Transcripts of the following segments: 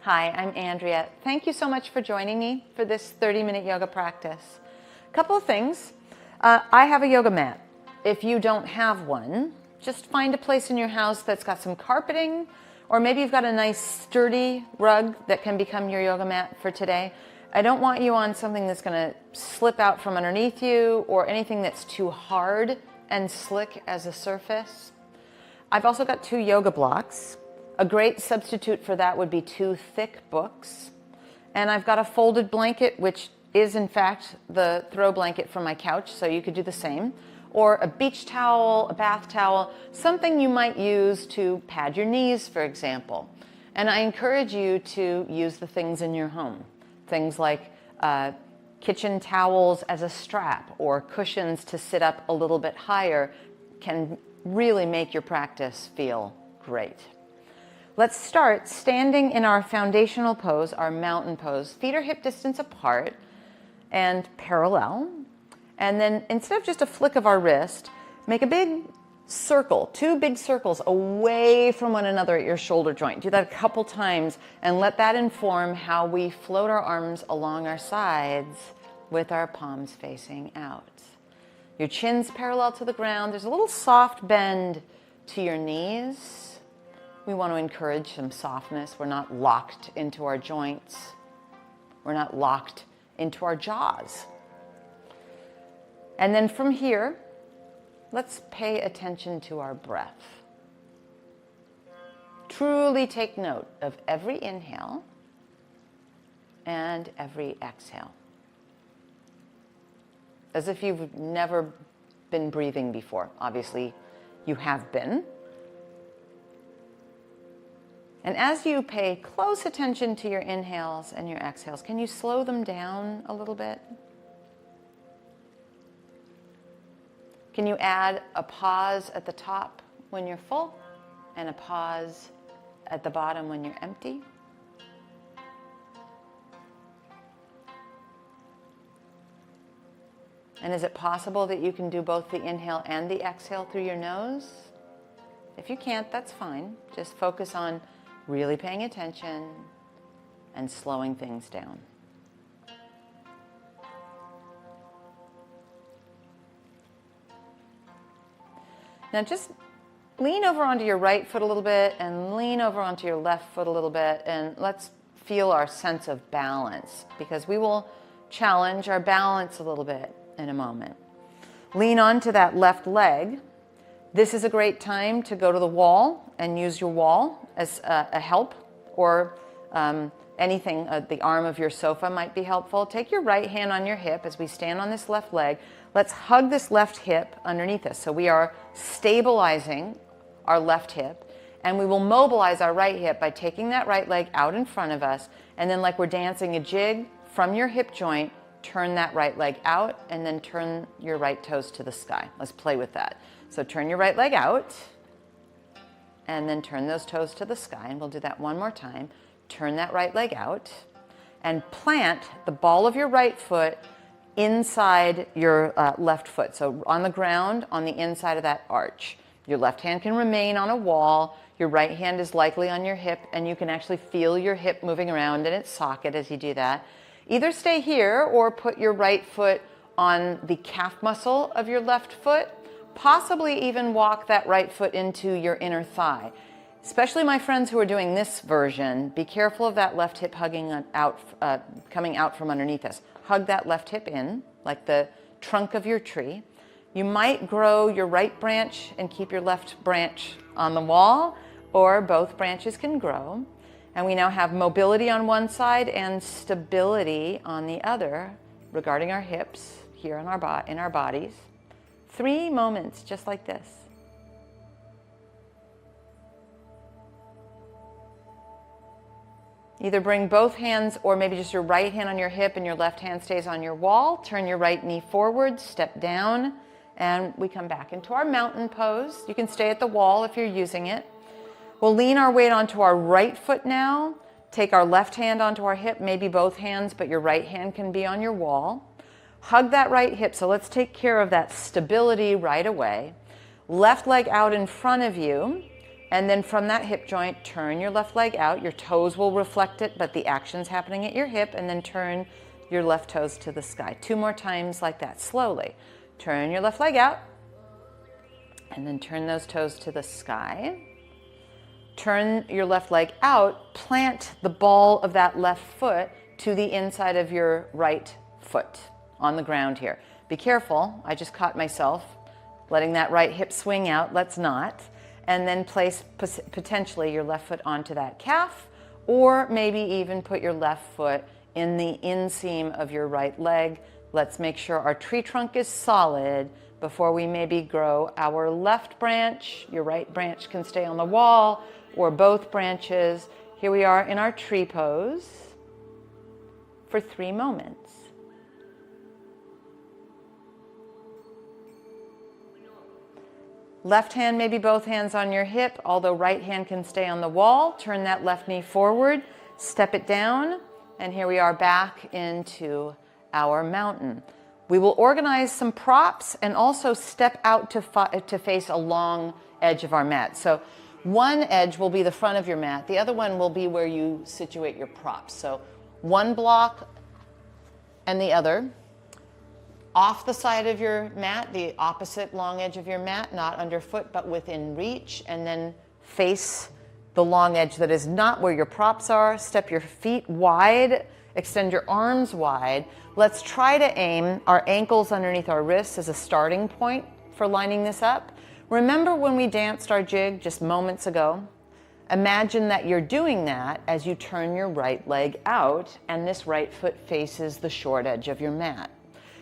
Hi, I'm Andrea. Thank you so much for joining me for this 30-minute yoga practice. A couple of things. I have a yoga mat. If you don't have one, just find a place in your house that's got some carpeting, or maybe you've got a nice sturdy rug that can become your yoga mat for today. I don't want you on something that's going to slip out from underneath you or anything that's too hard and slick as a surface. I've also got 2 yoga blocks. A great substitute for that would be 2 thick books. And I've got a folded blanket, which is in fact the throw blanket from my couch, so you could do the same. Or a beach towel, a bath towel, something you might use to pad your knees, for example. And I encourage you to use the things in your home. Things like kitchen towels as a strap or cushions to sit up a little bit higher can really make your practice feel great. Let's start standing in our foundational pose, our mountain pose. Feet are hip distance apart and parallel. And then instead of just a flick of our wrist, make a big circle, 2 big circles away from one another at your shoulder joint. Do that a couple times and let that inform how we float our arms along our sides with our palms facing out. Your chin's parallel to the ground. There's a little soft bend to your knees. We want to encourage some softness. We're not locked into our joints. We're not locked into our jaws. And then from here, let's pay attention to our breath. Truly take note of every inhale and every exhale, as if you've never been breathing before. Obviously, you have been. And as you pay close attention to your inhales and your exhales, can you slow them down a little bit? Can you add a pause at the top when you're full and a pause at the bottom when you're empty? And is it possible that you can do both the inhale and the exhale through your nose? If you can't, that's fine. Just focus on really paying attention and slowing things down. Now just lean over onto your right foot a little bit and lean over onto your left foot a little bit, and let's feel our sense of balance, because we will challenge our balance a little bit in a moment. Lean onto that left leg. This is a great time to go to the wall and use your wall as a help, or anything, the arm of your sofa might be helpful. Take your right hand on your hip as we stand on this left leg. Let's hug this left hip underneath us. So we are stabilizing our left hip, and we will mobilize our right hip by taking that right leg out in front of us, and then like we're dancing a jig from your hip joint, turn that right leg out and then turn your right toes to the sky. Let's play with that. So turn your right leg out and then turn those toes to the sky, and we'll do that one more time. Turn that right leg out and plant the ball of your right foot inside your left foot. So on the ground, on the inside of that arch. Your left hand can remain on a wall. Your right hand is likely on your hip, and you can actually feel your hip moving around in its socket as you do that. Either stay here or put your right foot on the calf muscle of your left foot. Possibly even walk that right foot into your inner thigh. Especially my friends who are doing this version, be careful of that left hip hugging out, coming out from underneath us. Hug that left hip in, like the trunk of your tree. You might grow your right branch and keep your left branch on the wall, or both branches can grow. And we now have mobility on one side and stability on the other regarding our hips here in our bodies. 3 moments just like this. Either bring both hands, or maybe just your right hand on your hip and your left hand stays on your wall. Turn your right knee forward, step down, and we come back into our mountain pose. You can stay at the wall if you're using it. We'll lean our weight onto our right foot now. Take our left hand onto our hip, maybe both hands, but your right hand can be on your wall. Hug that right hip, so let's take care of that stability right away. Left leg out in front of you, And then from that hip joint, turn your left leg out. Your toes will reflect it, but the action's happening at your hip, and then turn your left toes to the sky. 2 more times like that, slowly. Turn your left leg out, and then turn those toes to the sky. Turn your left leg out, plant the ball of that left foot to the inside of your right foot on the ground here. Be careful, I just caught myself letting that right hip swing out. Let's not. And then place potentially your left foot onto that calf, or maybe even put your left foot in the inseam of your right leg. Let's make sure our tree trunk is solid before we maybe grow our left branch. Your right branch can stay on the wall, or both branches. Here we are in our tree pose for 3 moments. Left hand, maybe both hands on your hip, although right hand can stay on the wall. Turn that left knee forward, step it down, and here we are back into our mountain. We will organize some props and also step out to face a long edge of our mat. So one edge will be the front of your mat. The other one will be where you situate your props. So one block and the other. Off the side of your mat, the opposite long edge of your mat, not underfoot, but within reach, and then face the long edge that is not where your props are. Step your feet wide, extend your arms wide. Let's try to aim our ankles underneath our wrists as a starting point for lining this up. Remember when we danced our jig just moments ago? Imagine that you're doing that as you turn your right leg out and this right foot faces the short edge of your mat.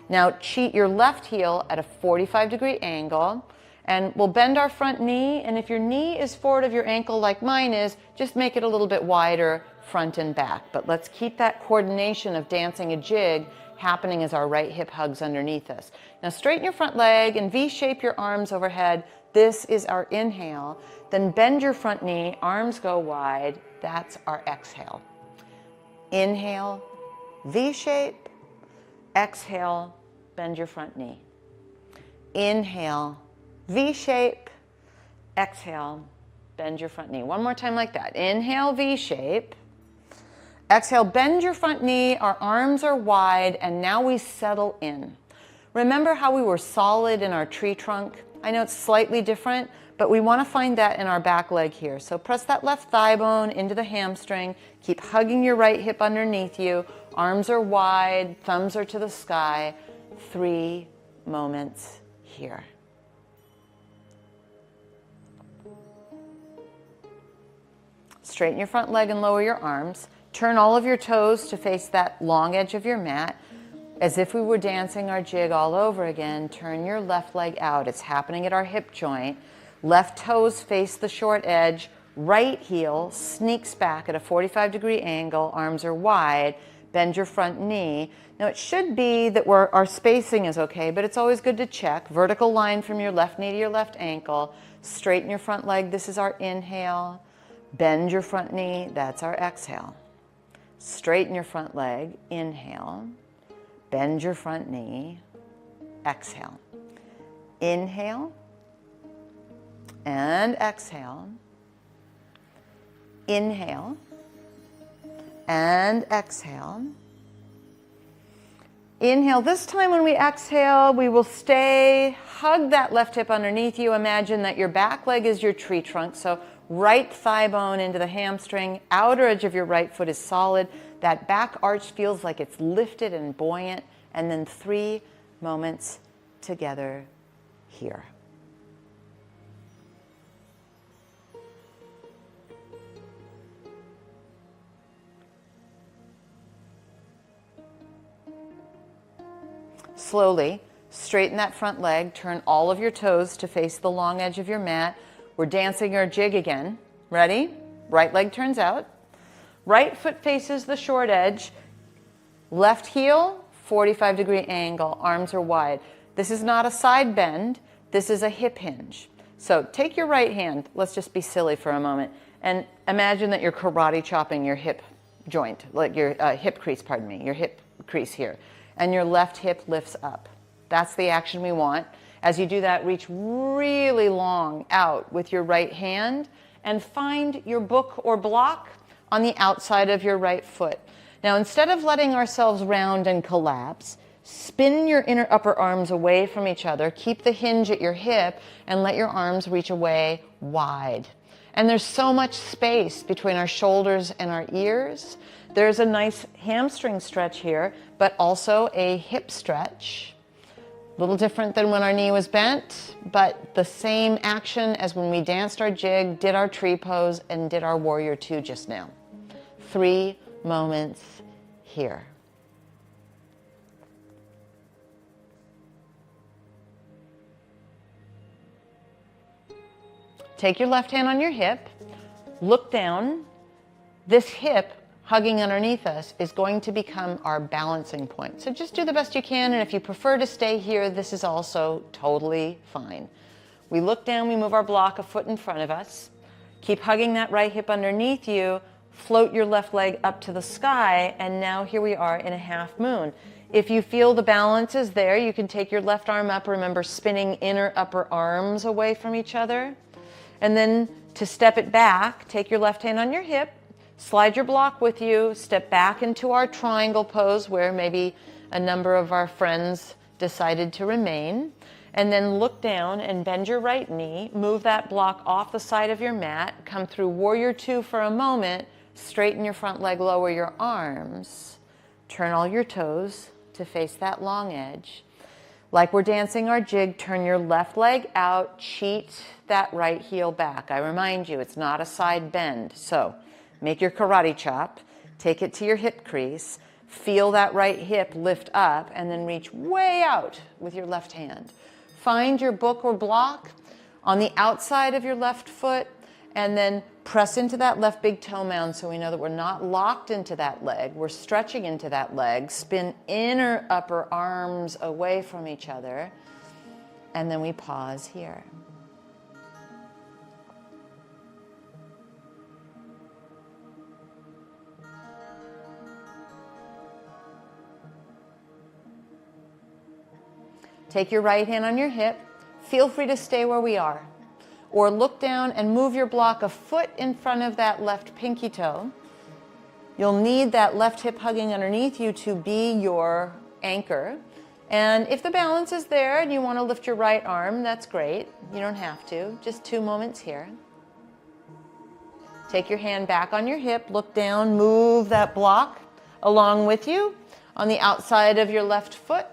Now cheat your left heel at a 45-degree angle, and we'll bend our front knee, and if your knee is forward of your ankle like mine is, just make it a little bit wider front and back. But let's keep that coordination of dancing a jig happening as our right hip hugs underneath us. Now straighten your front leg and V-shape your arms overhead. This is our inhale. Then bend your front knee, arms go wide. That's our exhale. Inhale, V-shape. Exhale, bend your front knee. Inhale, V-shape. Exhale, bend your front knee. One more time like that. Inhale, V-shape. Exhale, bend your front knee. Our arms are wide, and now we settle in. Remember how we were solid in our tree trunk? I know it's slightly different, but we want to find that in our back leg here. So press that left thigh bone into the hamstring. Keep hugging your right hip underneath you. Arms are wide, thumbs are to the sky. 3 moments here. Straighten your front leg and lower your arms. Turn all of your toes to face that long edge of your mat. As if we were dancing our jig all over again, turn your left leg out. It's happening at our hip joint. Left toes face the short edge. Right heel sneaks back at a 45-degree angle. Arms are wide. Bend your front knee. Now it should be that our spacing is okay, but it's always good to check. Vertical line from your left knee to your left ankle. Straighten your front leg. This is our inhale. Bend your front knee. That's our exhale. Straighten your front leg. Inhale. Bend your front knee. Exhale. Inhale. And exhale. Inhale. And exhale. Inhale. This time when we exhale, we will stay, hug that left hip underneath you. Imagine that your back leg is your tree trunk. So right thigh bone into the hamstring. Outer edge of your right foot is solid. That back arch feels like it's lifted and buoyant. And then 3 moments together here. Slowly, straighten that front leg, turn all of your toes to face the long edge of your mat. We're dancing our jig again. Ready? Right leg turns out. Right foot faces the short edge. Left heel, 45-degree angle, arms are wide. This is not a side bend, this is a hip hinge. So take your right hand, let's just be silly for a moment, and imagine that you're karate chopping your hip joint, like your hip crease, pardon me, your hip crease here. And your left hip lifts up. That's the action we want. As you do that, reach really long out with your right hand and find your book or block on the outside of your right foot. Now, instead of letting ourselves round and collapse, spin your inner upper arms away from each other, keep the hinge at your hip, and let your arms reach away wide. And there's so much space between our shoulders and our ears. There's a nice hamstring stretch here, but also a hip stretch. A little different than when our knee was bent, but the same action as when we danced our jig, did our tree pose, and did our warrior two just now. 3 moments here. Take your left hand on your hip, look down. This hip hugging underneath us is going to become our balancing point. So just do the best you can, and if you prefer to stay here, this is also totally fine. We look down, we move our block a foot in front of us. Keep hugging that right hip underneath you, float your left leg up to the sky, and now here we are in a half moon. If you feel the balance is there, you can take your left arm up. Remember, spinning inner upper arms away from each other. And then to step it back, take your left hand on your hip, slide your block with you, step back into our triangle pose where maybe a number of our friends decided to remain, and then look down and bend your right knee, move that block off the side of your mat, come through warrior two for a moment, straighten your front leg, lower your arms, turn all your toes to face that long edge. Like we're dancing our jig, turn your left leg out, cheat that right heel back. I remind you, it's not a side bend. So make your karate chop, take it to your hip crease, feel that right hip lift up, and then reach way out with your left hand. Find your book or block on the outside of your left foot, and then press into that left big toe mound so we know that we're not locked into that leg. We're stretching into that leg. Spin inner upper arms away from each other. And then we pause here. Take your right hand on your hip. Feel free to stay where we are. Or look down and move your block a foot in front of that left pinky toe. You'll need that left hip hugging underneath you to be your anchor. And if the balance is there and you want to lift your right arm, that's great. You don't have to. Just 2 moments here. Take your hand back on your hip, look down, move that block along with you on the outside of your left foot.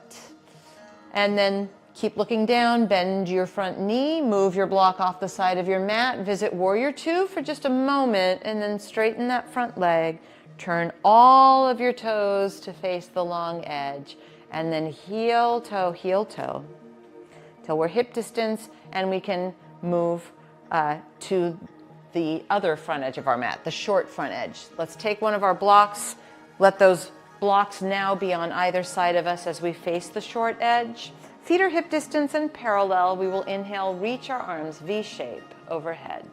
And then keep looking down, bend your front knee, move your block off the side of your mat, visit warrior two for just a moment, and then straighten that front leg. Turn all of your toes to face the long edge, and then heel toe, till we're hip distance, and we can move to the other front edge of our mat, the short front edge. Let's take one of our blocks, let those blocks now be on either side of us as we face the short edge. Feet are hip distance and parallel. We will inhale, reach our arms V-shape overhead.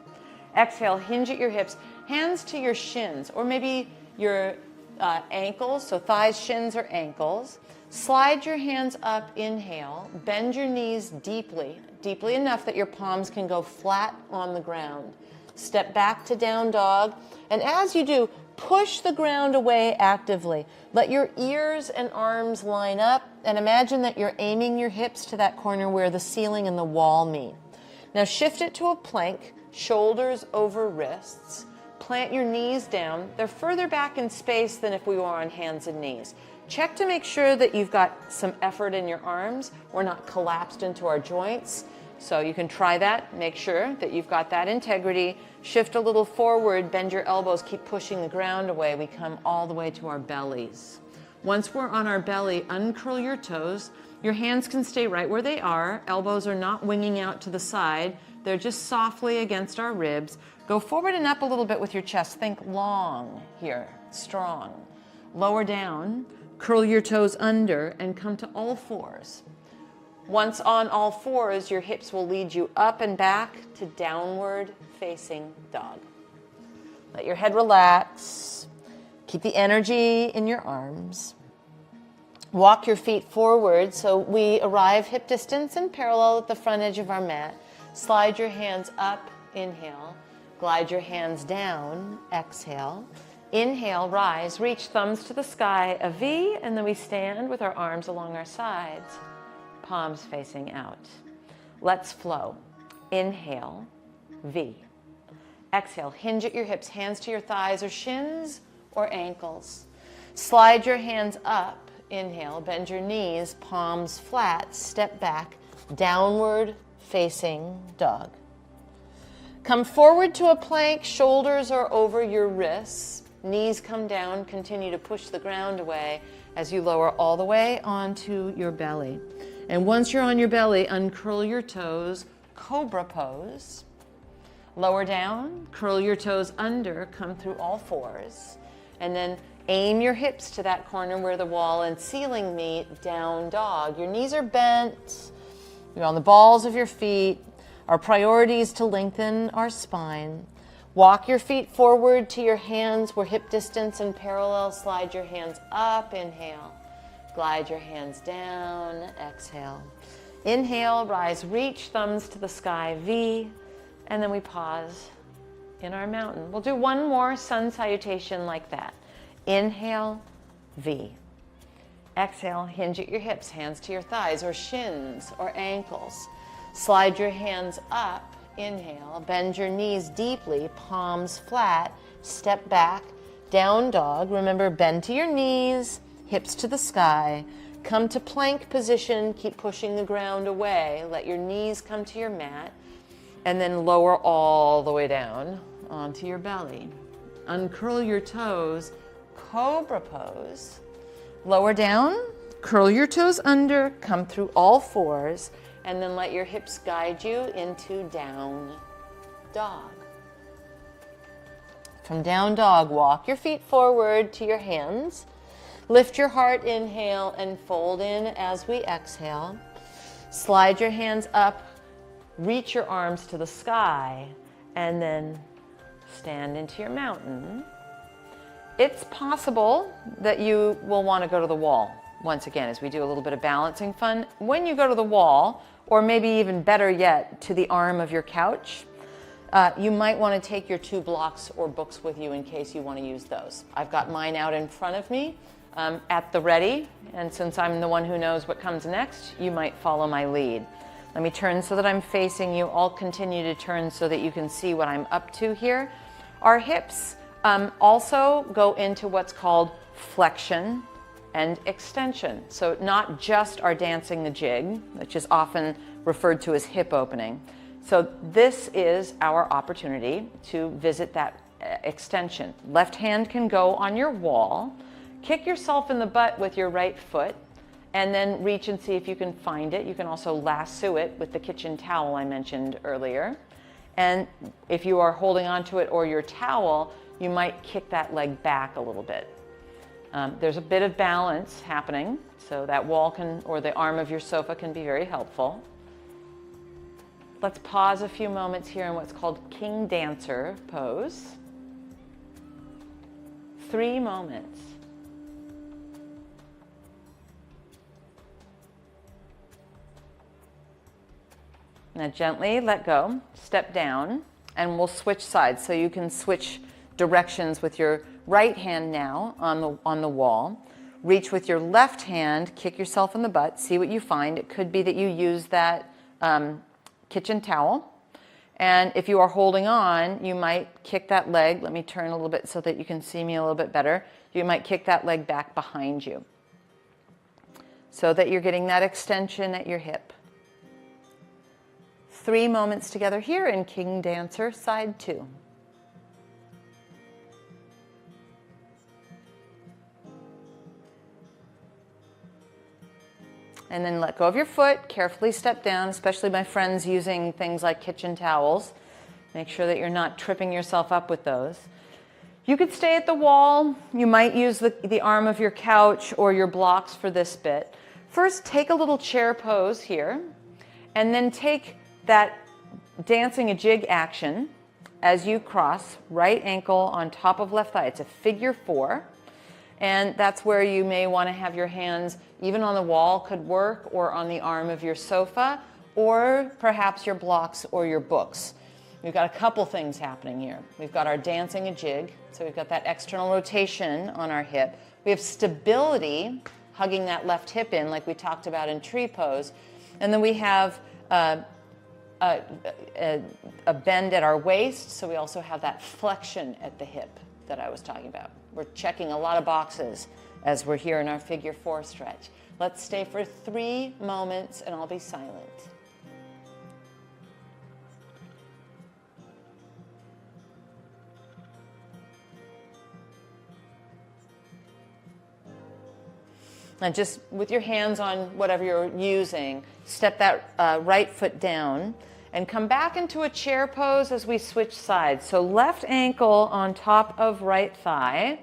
Exhale, hinge at your hips, hands to your shins, or maybe your ankles, so thighs, shins, or ankles. Slide your hands up, inhale, bend your knees deeply, deeply enough that your palms can go flat on the ground. Step back to down dog, and as you do, push the ground away actively. Let your ears and arms line up, and imagine that you're aiming your hips to that corner where the ceiling and the wall meet. Now shift it to a plank, shoulders over wrists. Plant your knees down. They're further back in space than if we were on hands and knees. Check to make sure that you've got some effort in your arms. We're not collapsed into our joints. So you can try that. Make sure that you've got that integrity. Shift a little forward, bend your elbows, keep pushing the ground away. We come all the way to our bellies. Once we're on our belly, uncurl your toes. Your hands can stay right where they are. Elbows are not winging out to the side. They're just softly against our ribs. Go forward and up a little bit with your chest. Think long here, strong. Lower down, curl your toes under, and come to all fours. Once on all fours, your hips will lead you up and back to downward facing dog. Let your head relax. Keep the energy in your arms. Walk your feet forward so we arrive hip distance and parallel at the front edge of our mat. Slide your hands up, inhale. Glide your hands down, exhale. Inhale, rise, reach thumbs to the sky, a V, and then we stand with our arms along our sides, palms facing out. Let's flow. Inhale, V. Exhale, hinge at your hips, hands to your thighs or shins or ankles. Slide your hands up. Inhale, bend your knees, palms flat, step back, downward facing dog. Come forward to a plank, shoulders are over your wrists, knees come down, continue to push the ground away as you lower all the way onto your belly. And once you're on your belly, uncurl your toes, cobra pose. Lower down, curl your toes under, come through all fours, and then aim your hips to that corner where the wall and ceiling meet, down dog. Your knees are bent, you're on the balls of your feet. Our priority is to lengthen our spine. Walk your feet forward to your hands. We're hip distance and parallel. Slide your hands up, inhale. Glide your hands down, exhale. Inhale, rise, reach thumbs to the sky, V, and then we pause in our mountain. We'll do one more sun salutation like that. Inhale, V. Exhale, hinge at your hips, hands to your thighs or shins or ankles. Slide your hands up, inhale, bend your knees deeply, palms flat, step back, down dog. Remember, bend to your knees, hips to the sky. Come to plank position, keep pushing the ground away. Let your knees come to your mat, and then lower all the way down onto your belly. Uncurl your toes, cobra pose. Lower down, curl your toes under, come through all fours, and then let your hips guide you into down dog. From down dog, walk your feet forward to your hands. Lift your heart, inhale, and fold in as we exhale. Slide your hands up, reach your arms to the sky, and then stand into your mountain. It's possible that you will want to go to the wall once again as we do a little bit of balancing fun. When you go to the wall, or maybe even better yet, to the arm of your couch, you might want to take your 2 blocks or books with you in case you want to use those. I've got mine out in front of me at the ready, and since I'm the one who knows what comes next, you might follow my lead. Let me turn so that I'm facing you. I'll continue to turn so that you can see what I'm up to here. Our hips also go into what's called flexion and extension. So not just our dancing the jig, which is often referred to as hip opening. So this is our opportunity to visit that extension. Left hand can go on your wall. Kick yourself in the butt with your right foot, and then reach and see if you can find it. You can also lasso it with the kitchen towel I mentioned earlier. And if you are holding onto it or your towel, you might kick that leg back a little bit. There's a bit of balance happening, so that wall can, or the arm of your sofa can be very helpful. Let's pause a few moments here in what's called King Dancer pose. 3 moments. Now gently let go, step down, and we'll switch sides. So you can switch directions with your right hand now on the wall. Reach with your left hand, kick yourself in the butt, see what you find. It could be that you use that kitchen towel. And if you are holding on, you might kick that leg. Let me turn a little bit so that you can see me a little bit better. You might kick that leg back behind you so that you're getting that extension at your hip. 3 moments together here in King Dancer, side 2. And then let go of your foot, carefully step down, especially my friends using things like kitchen towels. Make sure that you're not tripping yourself up with those. You could stay at the wall. You might use the arm of your couch or your blocks for this bit. First, take a little chair pose here, and then take that dancing a jig action as you cross right ankle on top of left thigh. It's a figure 4. And that's where you may want to have your hands even on the wall could work, or on the arm of your sofa, or perhaps your blocks or your books. we've got a couple things happening here. We've got our dancing a jig, so we've got that external rotation on our hip. We have stability, hugging that left hip in like we talked about in tree pose. And then we have a bend at our waist, so we also have that flexion at the hip that I was talking about. We're checking a lot of boxes as we're here in our figure 4 stretch. Let's stay for 3 moments and I'll be silent. And just with your hands on whatever you're using, step that right foot down and come back into a chair pose as we switch sides. So left ankle on top of right thigh.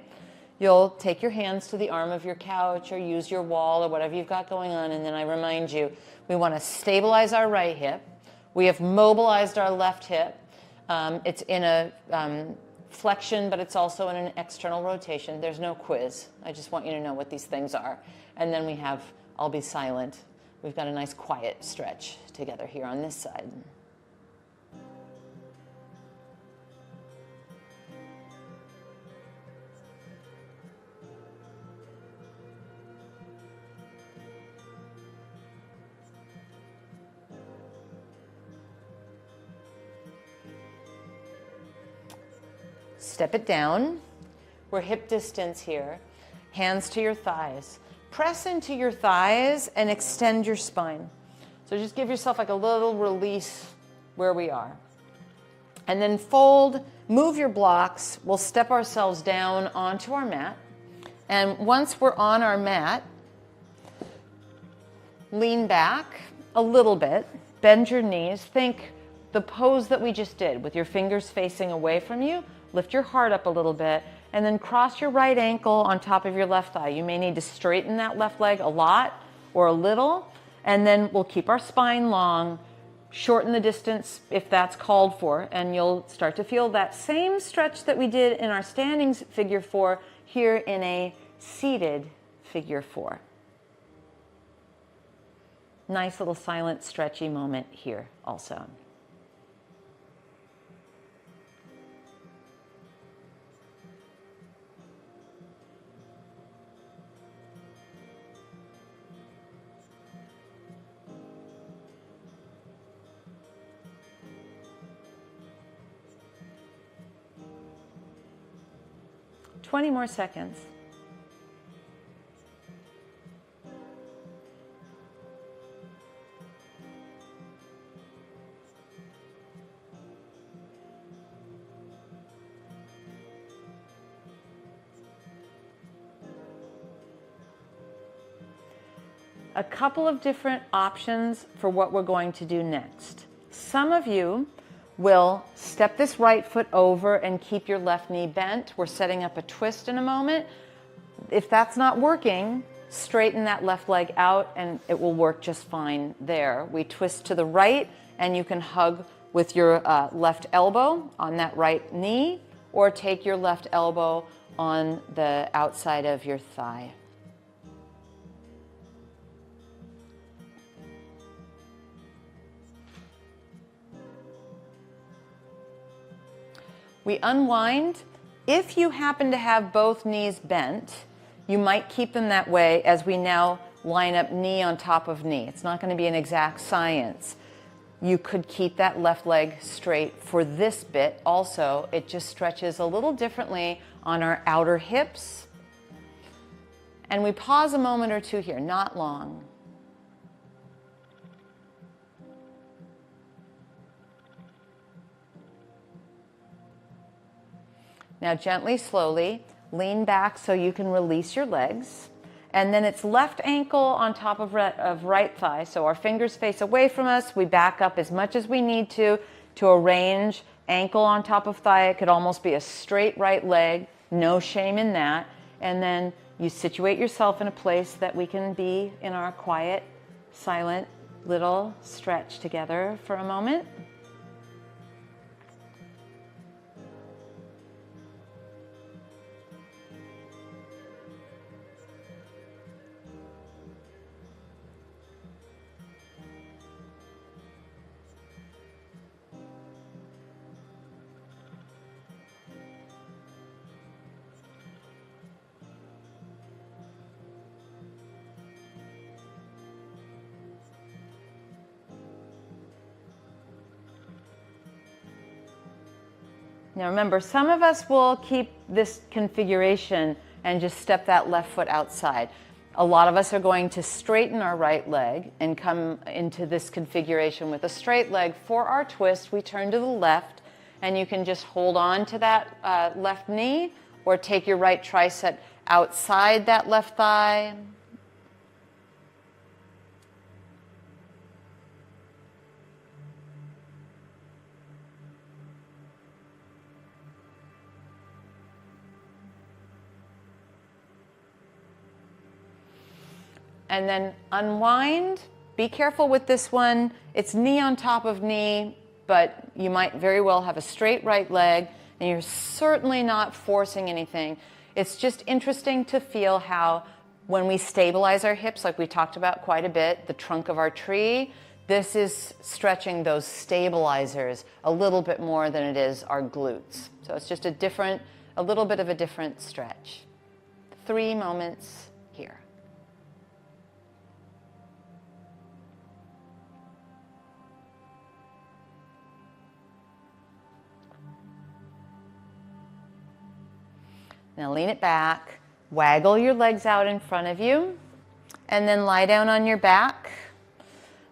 You'll take your hands to the arm of your couch or use your wall or whatever you've got going on. And then I remind you, we want to stabilize our right hip. We have mobilized our left hip. It's in a flexion, but it's also in an external rotation. There's no quiz. I just want you to know what these things are. And then we have, I'll be silent. We've got a nice quiet stretch together here on this side. Step it down. We're hip distance here. Hands to your thighs. Press into your thighs and extend your spine. So just give yourself like a little release where we are. And then fold, move your blocks. We'll step ourselves down onto our mat. And once we're on our mat, lean back a little bit, bend your knees. Think the pose that we just did with your fingers facing away from you. Lift your heart up a little bit, and then cross your right ankle on top of your left thigh. You may need to straighten that left leg a lot or a little, and then we'll keep our spine long, shorten the distance if that's called for, and you'll start to feel that same stretch that we did in our standing figure 4 here in a seated figure 4. Nice little silent, stretchy moment here also. 20 more seconds. A couple of different options for what we're going to do next. Some of you will step this right foot over and keep your left knee bent. We're setting up a twist in a moment. If that's not working, straighten that left leg out and it will work just fine there. We twist to the right and you can hug with your left elbow on that right knee or take your left elbow on the outside of your thigh. We unwind. If you happen to have both knees bent, you might keep them that way as we now line up knee on top of knee. It's not going to be an exact science. You could keep that left leg straight for this bit also. It just stretches a little differently on our outer hips. And we pause a moment or two here, not long. Now gently, slowly, lean back so you can release your legs. And then it's left ankle on top of right thigh. So our fingers face away from us. We back up as much as we need to arrange ankle on top of thigh. It could almost be a straight right leg. No shame in that. And then you situate yourself in a place that we can be in our quiet, silent little stretch together for a moment. Now remember, some of us will keep this configuration and just step that left foot outside. A lot of us are going to straighten our right leg and come into this configuration with a straight leg. For our twist, we turn to the left, and you can just hold on to that left knee or take your right tricep outside that left thigh. And then unwind. Be careful with this one. It's knee on top of knee, but you might very well have a straight right leg, and you're certainly not forcing anything. It's just interesting to feel how when we stabilize our hips, like we talked about quite a bit, the trunk of our tree, this is stretching those stabilizers a little bit more than it is our glutes. So it's just a little bit of a different stretch. 3 moments here. Now lean it back, waggle your legs out in front of you, and then lie down on your back.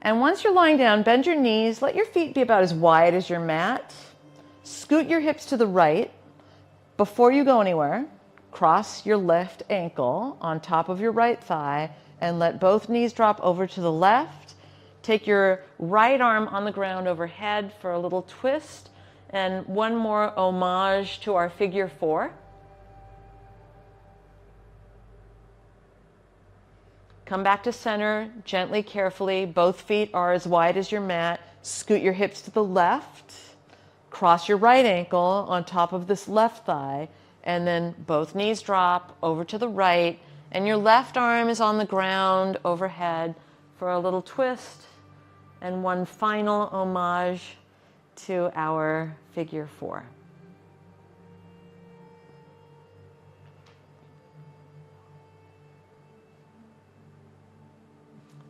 And once you're lying down, bend your knees, let your feet be about as wide as your mat. Scoot your hips to the right. Before you go anywhere, cross your left ankle on top of your right thigh and let both knees drop over to the left. Take your right arm on the ground overhead for a little twist, and one more homage to our figure 4. Come back to center, gently, carefully. Both feet are as wide as your mat. Scoot your hips to the left. Cross your right ankle on top of this left thigh, and then both knees drop over to the right, and your left arm is on the ground overhead for a little twist, and one final homage to our figure 4.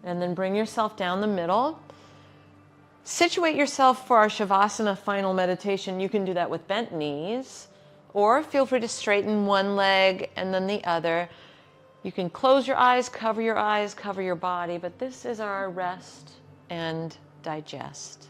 And then bring yourself down the middle. Situate yourself for our Shavasana final meditation. You can do that with bent knees, or feel free to straighten one leg and then the other. You can close your eyes, cover your body, but this is our rest and digest.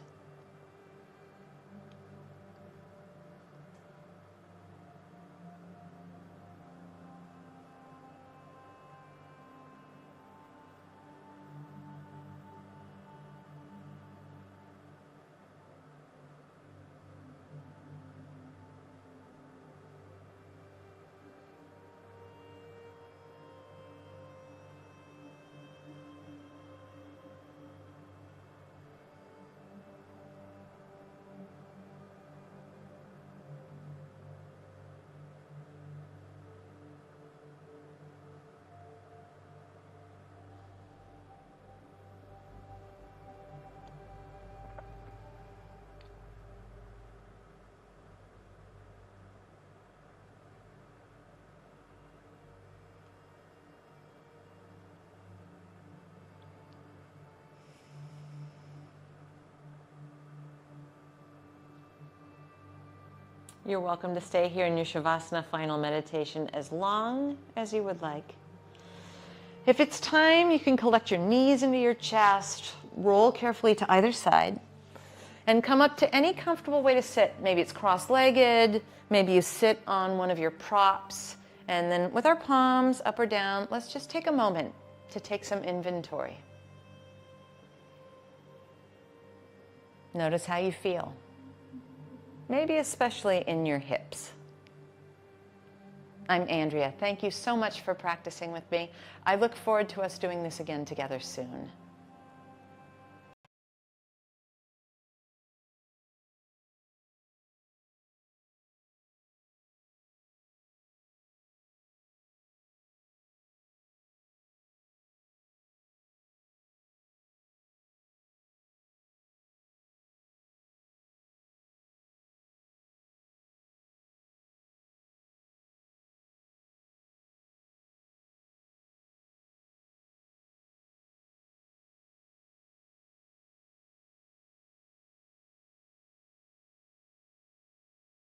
You're welcome to stay here in your Shavasana final meditation as long as you would like. If it's time, you can collect your knees into your chest, roll carefully to either side, and come up to any comfortable way to sit. Maybe it's cross-legged, maybe you sit on one of your props, and then with our palms up or down, let's just take a moment to take some inventory. Notice how you feel. Maybe especially in your hips. I'm Andrea. Thank you so much for practicing with me. I look forward to us doing this again together soon.